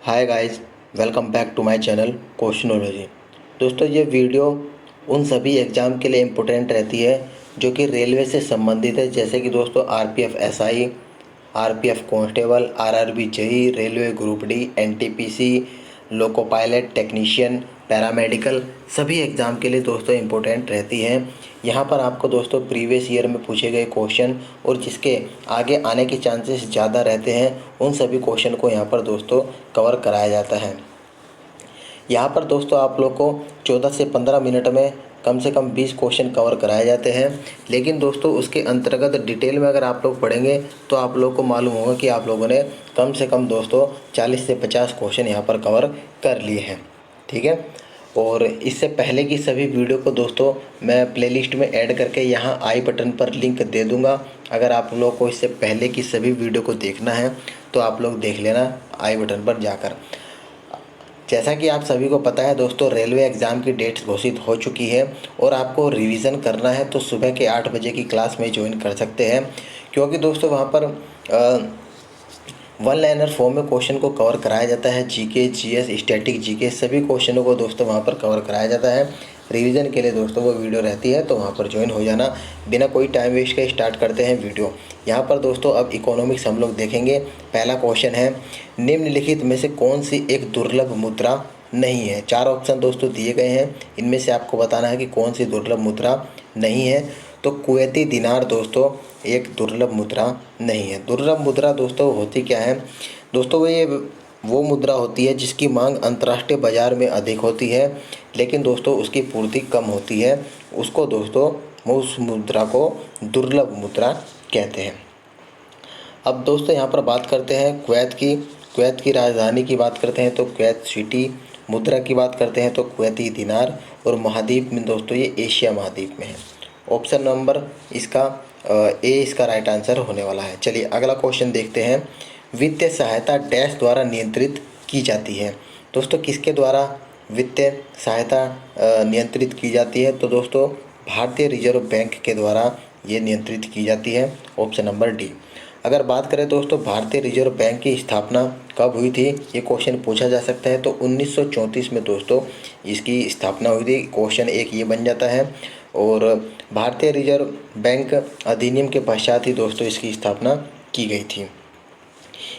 Hi guys, welcome back to my channel Questionology. दोस्तों, ये video उन सभी एग्ज़ाम के लिए इम्पोर्टेंट रहती है जो कि रेलवे से संबंधित है, जैसे कि दोस्तों RPF SI, RPF constable, RRB JE, railway group D, NTPC, loco pilot, technician, paramedical, सभी एग्ज़ाम के लिए दोस्तों इम्पोर्टेंट रहती है। यहाँ पर आपको दोस्तों प्रीवियस ईयर में पूछे गए क्वेश्चन और जिसके आगे आने के चांसेस ज़्यादा रहते हैं, उन सभी क्वेश्चन को यहाँ पर दोस्तों कवर कराया जाता है। यहाँ पर दोस्तों आप लोग को 14 से 15 मिनट में कम से कम 20 क्वेश्चन कवर कराए जाते हैं। लेकिन दोस्तों उसके अंतर्गत डिटेल में अगर आप लोग पढ़ेंगे तो आप लोग को मालूम होगा कि आप लोगों ने कम से कम दोस्तों 40 से 50 क्वेश्चन यहाँ पर कवर कर लिए हैं। ठीक है, और इससे पहले की सभी वीडियो को दोस्तों मैं प्लेलिस्ट में ऐड करके यहाँ आई बटन पर लिंक दे दूँगा। अगर आप लोग को इससे पहले की सभी वीडियो को देखना है तो आप लोग देख लेना आई बटन पर जाकर। जैसा कि आप सभी को पता है दोस्तों, रेलवे एग्ज़ाम की डेट्स घोषित हो चुकी है और आपको रिवीजन करना है तो सुबह के 8 बजे की क्लास में ज्वाइन कर सकते हैं, क्योंकि दोस्तों वहाँ पर वन लाइनर फॉर्म में क्वेश्चन को कवर कराया जाता है। जीके, जीएस, स्टैटिक जीके सभी क्वेश्चनों को दोस्तों वहाँ पर कवर कराया जाता है। रिवीजन के लिए दोस्तों वो वीडियो रहती है, तो वहाँ पर ज्वाइन हो जाना। बिना कोई टाइम वेस्ट के स्टार्ट करते हैं वीडियो। यहाँ पर दोस्तों अब इकोनॉमिक्स हम लोग देखेंगे। पहला क्वेश्चन है, निम्नलिखित में से कौन सी एक दुर्लभ मुद्रा नहीं है। 4 ऑप्शन दोस्तों दिए गए हैं, इनमें से आपको बताना है कि कौन सी दुर्लभ मुद्रा नहीं है। तो कुवैती दिनार दोस्तों एक दुर्लभ मुद्रा नहीं है। दुर्लभ मुद्रा दोस्तों होती क्या है दोस्तों, वो मुद्रा होती है जिसकी मांग अंतर्राष्ट्रीय बाजार में अधिक होती है, लेकिन दोस्तों उसकी पूर्ति कम होती है। उसको दोस्तों उस मुद्रा को दुर्लभ मुद्रा कहते हैं। अब दोस्तों यहाँ पर बात करते हैं कुवैत की राजधानी की बात करते हैं तो कुवैत सिटी, मुद्रा की बात करते हैं तो कुवैती दिनार, और महाद्वीप में दोस्तों ये एशिया महाद्वीप में है। ऑप्शन नंबर इसका ए इसका राइट आंसर होने वाला है। चलिए अगला क्वेश्चन देखते हैं। वित्तीय सहायता डैश द्वारा नियंत्रित की जाती है। दोस्तों किसके द्वारा वित्तीय सहायता नियंत्रित की जाती है? तो दोस्तों भारतीय रिजर्व बैंक के द्वारा ये नियंत्रित की जाती है। Option number D. अगर बात करें दोस्तों भारतीय रिजर्व बैंक की स्थापना कब हुई थी, ये क्वेश्चन पूछा जा सकता है। तो 1934 में दोस्तों इसकी स्थापना हुई थी। क्वेश्चन एक ये बन जाता है। और भारतीय रिजर्व बैंक अधिनियम के पश्चात ही दोस्तों इसकी स्थापना की गई थी।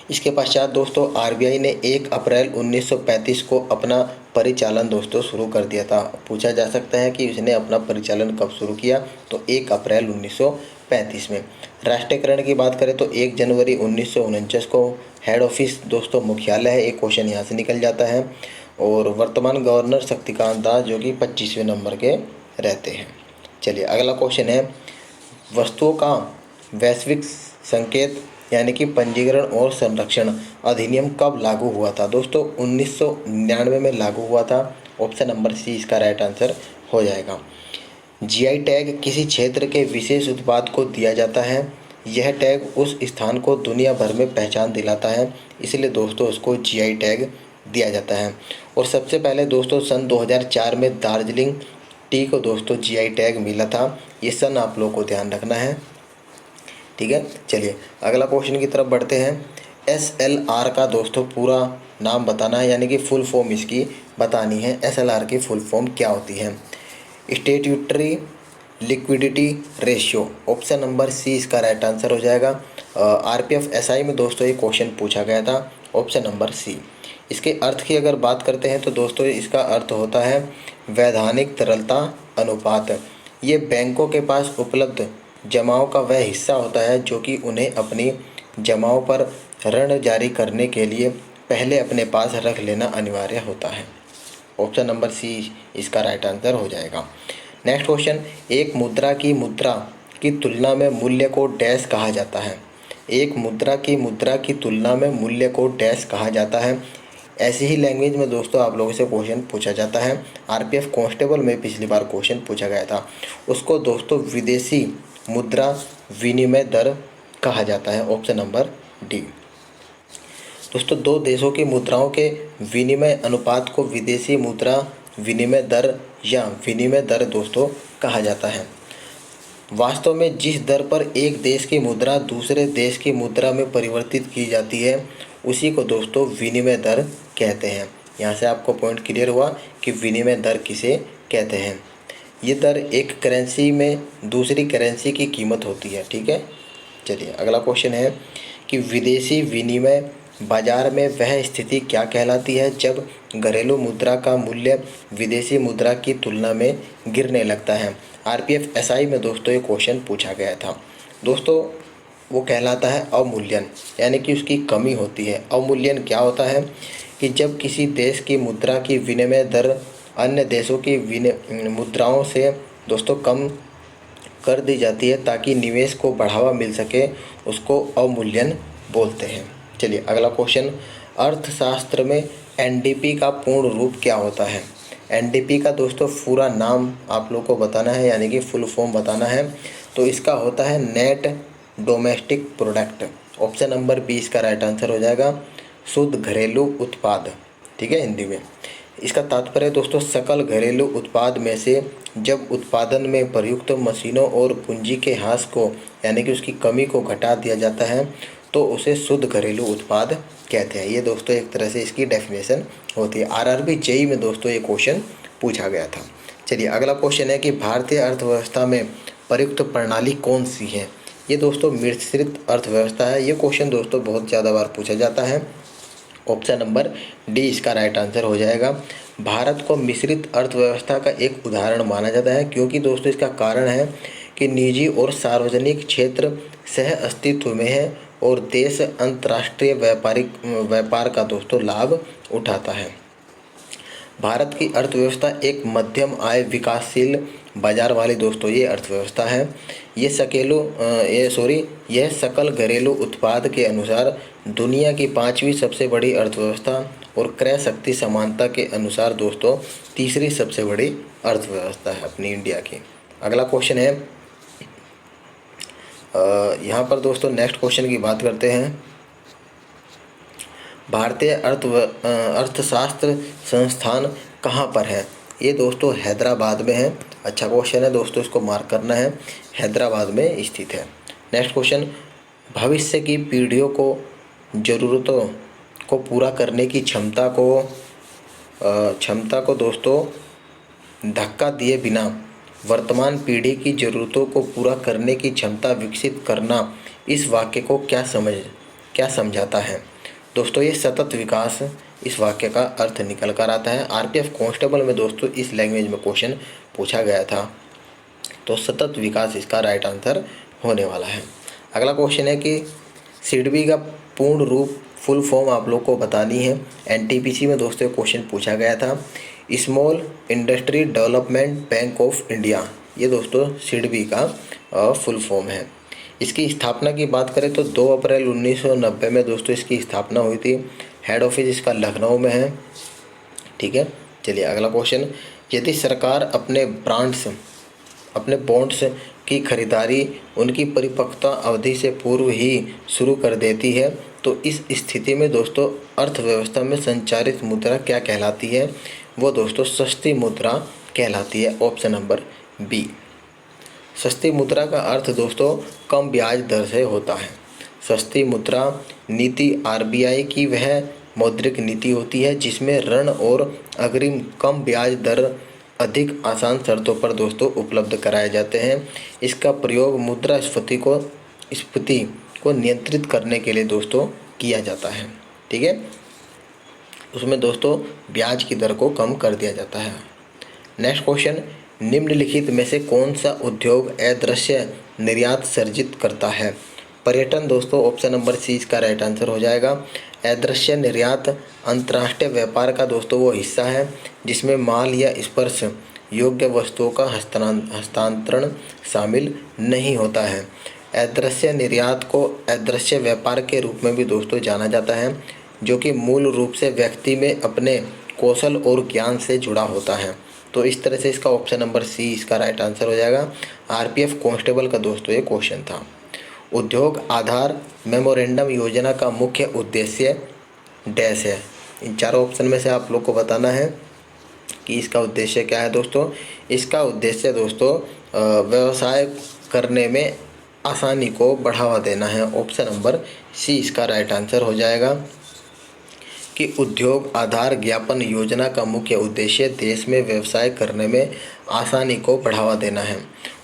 इसके पश्चात दोस्तों आरबीआई ने 1 अप्रैल 1935 को अपना परिचालन दोस्तों शुरू कर दिया था। पूछा जा सकता है कि उसने अपना परिचालन कब शुरू किया, तो 1 अप्रैल 1935 में। राष्ट्रीयकरण की बात करें तो 1 जनवरी 1949 को हेड ऑफिस दोस्तों मुख्यालय है। एक क्वेश्चन यहाँ से निकल जाता है। और वर्तमान गवर्नर शक्तिकांत दास जो कि 25वें नंबर के रहते हैं। चलिए अगला क्वेश्चन है, वस्तुओं का वैश्विक संकेत यानी कि पंजीकरण और संरक्षण अधिनियम कब लागू हुआ था? दोस्तों 1999 में लागू हुआ था। ऑप्शन नंबर सी इसका राइट आंसर हो जाएगा। जीआई टैग किसी क्षेत्र के विशेष उत्पाद को दिया जाता है। यह टैग उस स्थान को दुनिया भर में पहचान दिलाता है, इसलिए दोस्तों उसको जीआई टैग दिया जाता है। और सबसे पहले दोस्तों सन 2004 में दार्जिलिंग टी को दोस्तों जीआई टैग मिला था। ये सन आप लोगों को ध्यान रखना है। ठीक है, चलिए अगला क्वेश्चन की तरफ बढ़ते हैं। एसएलआर का दोस्तों पूरा नाम बताना है, यानी कि फुल फॉर्म इसकी बतानी है। एसएलआर की फुल फॉर्म क्या होती है? Statutory liquidity ratio. Option number C इसका राइट आंसर हो जाएगा। आरपीएफ एसआई में दोस्तों ये क्वेश्चन पूछा गया था। Option number C. इसके अर्थ की अगर बात करते हैं तो दोस्तों इसका अर्थ होता है वैधानिक तरलता अनुपात। ये बैंकों के पास उपलब्ध जमाओं का वह हिस्सा होता है जो कि उन्हें अपनी जमाओं पर ऋण जारी करने के लिए पहले अपने पास रख लेना अनिवार्य होता है। ऑप्शन नंबर सी इसका राइट आंसर हो जाएगा। नेक्स्ट क्वेश्चन, एक मुद्रा की तुलना में मूल्य को डैश कहा जाता है। एक मुद्रा की तुलना में मूल्य को डैश कहा जाता है। ऐसी ही लैंग्वेज में दोस्तों आप लोगों से क्वेश्चन पूछा जाता है। आरपीएफ कांस्टेबल में पिछली बार क्वेश्चन पूछा गया था। उसको दोस्तों विदेशी मुद्रा विनिमय दर कहा जाता है। Option number D. दोस्तों दो देशों की मुद्राओं के विनिमय अनुपात को विदेशी मुद्रा विनिमय दर या विनिमय दर दोस्तों कहा जाता है। वास्तव में जिस दर पर एक देश की मुद्रा दूसरे देश की मुद्रा में परिवर्तित की जाती है उसी को दोस्तों विनिमय दर कहते हैं। यहाँ से आपको पॉइंट क्लियर हुआ कि विनिमय दर किसे कहते हैं। ये दर एक करेंसी में दूसरी करेंसी की कीमत होती है। ठीक है, चलिए अगला क्वेश्चन है कि विदेशी विनिमय बाजार में वह स्थिति क्या कहलाती है जब घरेलू मुद्रा का मूल्य विदेशी मुद्रा की तुलना में गिरने लगता है। आरपीएफ एसआई में दोस्तों ये क्वेश्चन पूछा गया था। दोस्तों वो कहलाता है अवमूल्यन, यानी कि उसकी कमी होती है। अवमूल्यन क्या होता है कि जब किसी देश की मुद्रा की विनिमय दर अन्य देशों की मुद्राओं से दोस्तों कम कर दी जाती है ताकि निवेश को बढ़ावा मिल सके, उसको अवमूल्यन बोलते हैं। चलिए अगला क्वेश्चन, अर्थशास्त्र में एनडीपी का पूर्ण रूप क्या होता है। एनडीपी का दोस्तों पूरा नाम आप लोग को बताना है, यानी कि फुल फॉर्म बताना है। तो इसका होता है net domestic product. Option number 20 का राइट आंसर हो जाएगा शुद्ध घरेलू उत्पाद। ठीक है, हिंदी में इसका तात्पर्य दोस्तों सकल घरेलू उत्पाद में से जब उत्पादन में प्रयुक्त मशीनों और पूंजी के ह्रास को, यानी कि उसकी कमी को घटा दिया जाता है तो उसे शुद्ध घरेलू उत्पाद कहते हैं। ये दोस्तों एक तरह से इसकी डेफिनेशन होती है। आरआरबी जेईई में दोस्तों ये क्वेश्चन पूछा गया था। चलिए अगला क्वेश्चन है कि भारतीय अर्थव्यवस्था में प्रयुक्त प्रणाली कौन सी है। ये दोस्तों मिश्रित अर्थव्यवस्था है। ये क्वेश्चन दोस्तों बहुत ज़्यादा बार पूछा जाता है। ऑप्शन नंबर डी इसका राइट आंसर हो जाएगा। भारत को मिश्रित अर्थव्यवस्था का एक उदाहरण माना जाता है क्योंकि दोस्तों इसका कारण है कि निजी और सार्वजनिक क्षेत्र सह अस्तित्व में है और देश अंतर्राष्ट्रीय व्यापार का दोस्तों लाभ उठाता है। भारत की अर्थव्यवस्था एक मध्यम आय विकासशील बाजार वाली दोस्तों ये अर्थव्यवस्था है। यह सकल घरेलू उत्पाद के अनुसार दुनिया की 5वीं सबसे बड़ी अर्थव्यवस्था और क्रय शक्ति समानता के अनुसार दोस्तों तीसरी सबसे बड़ी अर्थव्यवस्था है अपनी इंडिया की। अगला क्वेश्चन है, यहाँ पर दोस्तों नेक्स्ट क्वेश्चन की बात करते हैं। भारतीय अर्थशास्त्र संस्थान कहाँ पर है। ये दोस्तों हैदराबाद में है। अच्छा क्वेश्चन है दोस्तों, इसको मार्क करना है, हैदराबाद में स्थित है। नेक्स्ट क्वेश्चन, भविष्य की पीढ़ियों को ज़रूरतों को पूरा करने की क्षमता को दोस्तों धक्का दिए बिना वर्तमान पीढ़ी की ज़रूरतों को पूरा करने की क्षमता विकसित करना, इस वाक्य को क्या समझाता है। दोस्तों ये सतत विकास इस वाक्य का अर्थ निकल कर आता है। आरपीएफ कांस्टेबल में दोस्तों इस लैंग्वेज में क्वेश्चन पूछा गया था, तो सतत विकास इसका राइट आंसर होने वाला है। अगला क्वेश्चन है कि सिडबी का पूर्ण रूप फुल फॉर्म आप लोग को बतानी है। एनटीपीसी में दोस्तों क्वेश्चन पूछा गया था। Small industry development bank of India, ये दोस्तों सिडबी का फुल फॉर्म है। इसकी स्थापना की बात करें तो 2 अप्रैल 1990 में दोस्तों इसकी स्थापना हुई थी। हेड ऑफिस इसका लखनऊ में है। ठीक है, चलिए अगला क्वेश्चन, यदि सरकार अपने बॉन्ड्स की खरीदारी उनकी परिपक्वता अवधि से पूर्व ही शुरू कर देती है तो इस स्थिति में दोस्तों अर्थव्यवस्था में संचारित मुद्रा क्या कहलाती है। वो दोस्तों सस्ती मुद्रा कहलाती है। Option number B. सस्ती मुद्रा का अर्थ दोस्तों कम ब्याज दर से होता है। सस्ती मुद्रा नीति आरबीआई की वह मौद्रिक नीति होती है जिसमें ऋण और अग्रिम कम ब्याज दर अधिक आसान शर्तों पर दोस्तों उपलब्ध कराए जाते हैं। इसका प्रयोग मुद्रास्फीति को नियंत्रित करने के लिए दोस्तों किया जाता है। ठीक है, उसमें दोस्तों ब्याज की दर को कम कर दिया जाता है। नेक्स्ट क्वेश्चन, निम्नलिखित में से कौन सा उद्योग अदृश्य निर्यात सर्जित करता है। पर्यटन दोस्तों ऑप्शन नंबर सी इसका राइट आंसर हो जाएगा। अदृश्य निर्यात अंतर्राष्ट्रीय व्यापार का दोस्तों वो हिस्सा है जिसमें माल या स्पर्श योग्य वस्तुओं का हस्तांतरण शामिल नहीं होता है। अदृश्य निर्यात को अदृश्य व्यापार के रूप में भी दोस्तों जाना जाता है, जो कि मूल रूप से व्यक्ति में अपने कौशल और ज्ञान से जुड़ा होता है। तो इस तरह से इसका ऑप्शन नंबर सी इसका राइट आंसर हो जाएगा। आरपीएफ कांस्टेबल का दोस्तों ये क्वेश्चन था। उद्योग आधार मेमोरेंडम योजना का मुख्य उद्देश्य डैश है। इन चारों ऑप्शन में से आप लोग को बताना है कि इसका उद्देश्य क्या है दोस्तों। इसका उद्देश्य दोस्तों व्यवसाय करने में आसानी को बढ़ावा देना है। ऑप्शन नंबर सी इसका राइट आंसर हो जाएगा कि उद्योग आधार ज्ञापन योजना का मुख्य उद्देश्य देश में व्यवसाय करने में आसानी को बढ़ावा देना है।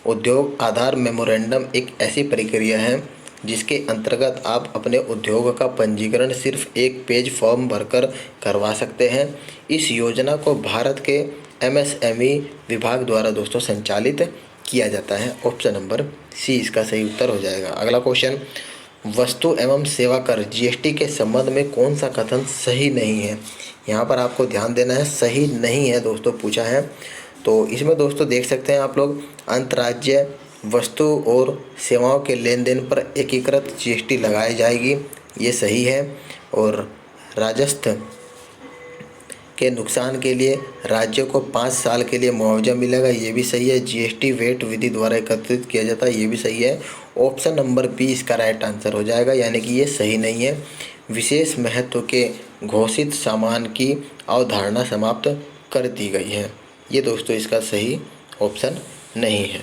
उद्योग आधार मेमोरेंडम एक ऐसी प्रक्रिया है जिसके अंतर्गत आप अपने उद्योग का पंजीकरण सिर्फ एक पेज फॉर्म भरकर करवा सकते हैं। इस योजना को भारत के MSME विभाग द्वारा दोस्तों संचालित किया जाता है। ऑप्शन नंबर सी इसका सही उत्तर हो जाएगा। अगला क्वेश्चन, वस्तु एवं सेवा कर GST के संबंध में कौन सा कथन सही नहीं है? यहाँ पर आपको ध्यान देना है, सही नहीं है दोस्तों पूछा है। तो इसमें दोस्तों देख सकते हैं आप लोग, अंतर्राज्यीय वस्तु और सेवाओं के लेन देन पर एकीकृत GST लगाई जाएगी, ये सही है। और राजस्व के नुकसान के लिए राज्यों को 5 साल के लिए मुआवजा मिलेगा, ये भी सही है। GST वेट विधि द्वारा एकत्रित किया जाता है, ये भी सही है। ऑप्शन नंबर बी इसका राइट आंसर हो जाएगा, यानी कि ये सही नहीं है। विशेष महत्व के घोषित सामान की अवधारणा समाप्त कर दी गई है, ये दोस्तों इसका सही ऑप्शन नहीं है।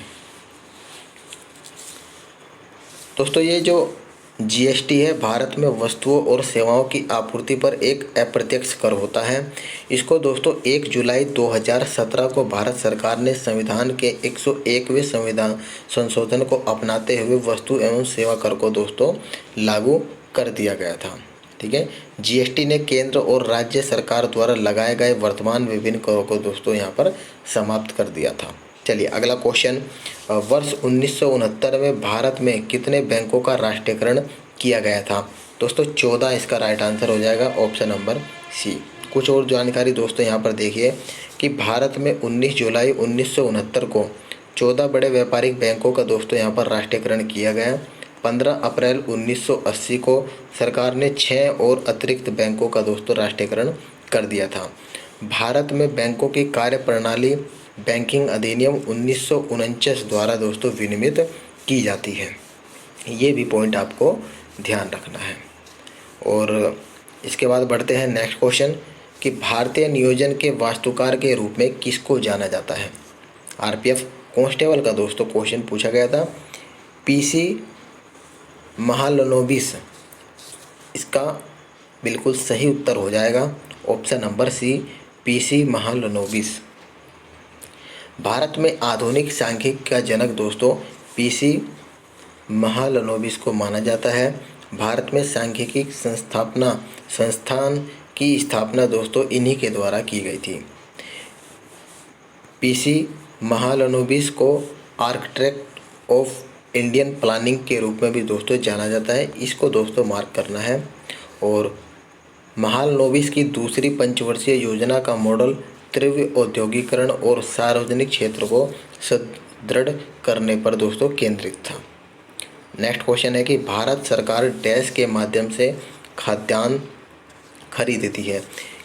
दोस्तों ये जो GST है भारत में वस्तुओं और सेवाओं की आपूर्ति पर एक अप्रत्यक्ष कर होता है। इसको दोस्तों 1 जुलाई 2017 को भारत सरकार ने संविधान के 101वें संविधान संशोधन को अपनाते हुए वस्तु एवं सेवा कर को दोस्तों लागू कर दिया गया था। ठीक है, GST ने केंद्र और राज्य सरकार द्वारा लगाए गए वर्तमान विभिन्न करों को दोस्तों यहाँ पर समाप्त कर दिया था। चलिए अगला क्वेश्चन, वर्ष 1969 में भारत में कितने बैंकों का राष्ट्रीयकरण किया गया था? दोस्तों 14 इसका राइट आंसर हो जाएगा, ऑप्शन नंबर सी। कुछ और जानकारी दोस्तों यहाँ पर देखिए कि भारत में 19 जुलाई 1969 को 14 बड़े व्यापारिक बैंकों का दोस्तों यहाँ पर राष्ट्रीयकरण किया गया। 15 अप्रैल 1980 को सरकार ने 6 और अतिरिक्त बैंकों का दोस्तों राष्ट्रीयकरण कर दिया था। भारत में बैंकों की कार्यप्रणाली बैंकिंग अधिनियम 1949 द्वारा दोस्तों विनियमित की जाती है, ये भी पॉइंट आपको ध्यान रखना है। और इसके बाद बढ़ते हैं नेक्स्ट क्वेश्चन कि भारतीय नियोजन के वास्तुकार के रूप में किसको जाना जाता है? RPF कांस्टेबल का दोस्तों क्वेश्चन पूछा गया था। PC महालनोबिस इसका बिल्कुल सही उत्तर हो जाएगा, option number C, PC Mahalanobis. Bharat में आधुनिक सांख्यिकी का जनक दोस्तों PC महालनोबिस को माना जाता है। भारत में सांख्यिकी संस्थान की स्थापना दोस्तों इन्हीं के द्वारा की गई थी। PC महालनोबिस को आर्किटेक्ट ऑफ इंडियन प्लानिंग के रूप में भी दोस्तों जाना जाता है, इसको दोस्तों मार्क करना है। और महालनोबिस की दूसरी पंचवर्षीय योजना का मॉडल तीव्र औद्योगिकरण और सार्वजनिक क्षेत्र को सुदृढ़ करने पर दोस्तों केंद्रित था। नेक्स्ट क्वेश्चन है कि भारत सरकार डैश के माध्यम से खाद्यान्न खरीदती है?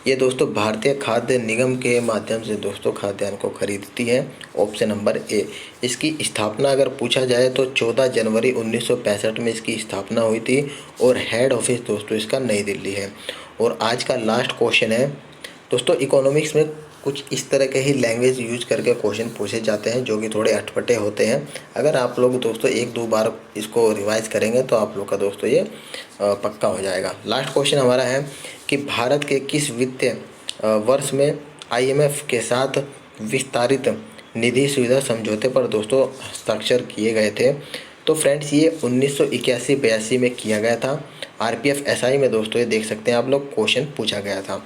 ये दोस्तों भारतीय खाद्य निगम के माध्यम से दोस्तों खाद्यान्न को खरीदती है, ऑप्शन नंबर ए। इसकी स्थापना अगर पूछा जाए तो 14 जनवरी 1965 में इसकी स्थापना हुई थी और हेड ऑफिस दोस्तों इसका नई दिल्ली है। और आज का लास्ट क्वेश्चन है दोस्तों, इकोनॉमिक्स में कुछ इस तरह के ही लैंग्वेज यूज करके क्वेश्चन पूछे जाते हैं जो कि थोड़े अटपटे होते हैं। अगर आप लोग दोस्तों 1-2 बार इसको रिवाइज करेंगे तो आप लोग का दोस्तों ये पक्का हो जाएगा। लास्ट क्वेश्चन हमारा है कि भारत के किस वित्तीय वर्ष में IMF के साथ विस्तारित निधि सुविधा समझौते पर दोस्तों हस्ताक्षर किए गए थे? तो फ्रेंड्स ये 1981-82 में किया गया था। RPF SI में दोस्तों ये देख सकते हैं आप लोग क्वेश्चन पूछा गया था।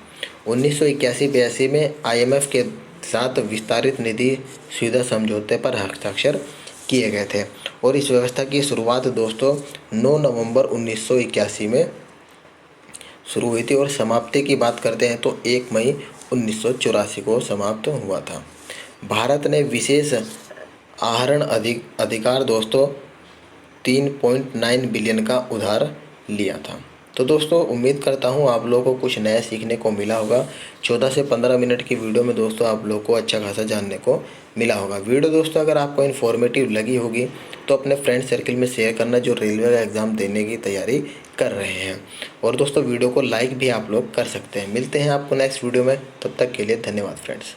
1981-82 में IMF के साथ विस्तारित निधि सुविधा समझौते पर हस्ताक्षर किए गए थे और इस व्यवस्था की शुरुआत दोस्तों 9 नवंबर 1981 में शुरू हुई थी और समाप्ति की बात करते हैं तो 1 मई 1984 को समाप्त हुआ था। भारत ने विशेष आहरण अधिकार दोस्तों 3.9 बिलियन का उधार लिया था। तो दोस्तों उम्मीद करता हूँ आप लोगों को कुछ नया सीखने को मिला होगा। 14 से 15 मिनट की वीडियो में दोस्तों आप लोगों को अच्छा खासा जानने को मिला होगा। वीडियो दोस्तों अगर आपको इन्फॉर्मेटिव लगी होगी तो अपने फ्रेंड सर्किल में शेयर करना जो रेलवे का एग्ज़ाम देने की तैयारी कर रहे हैं। और दोस्तों वीडियो को लाइक भी आप लोग कर सकते हैं। मिलते हैं आपको नेक्स्ट वीडियो में, तब तक के लिए धन्यवाद फ्रेंड्स।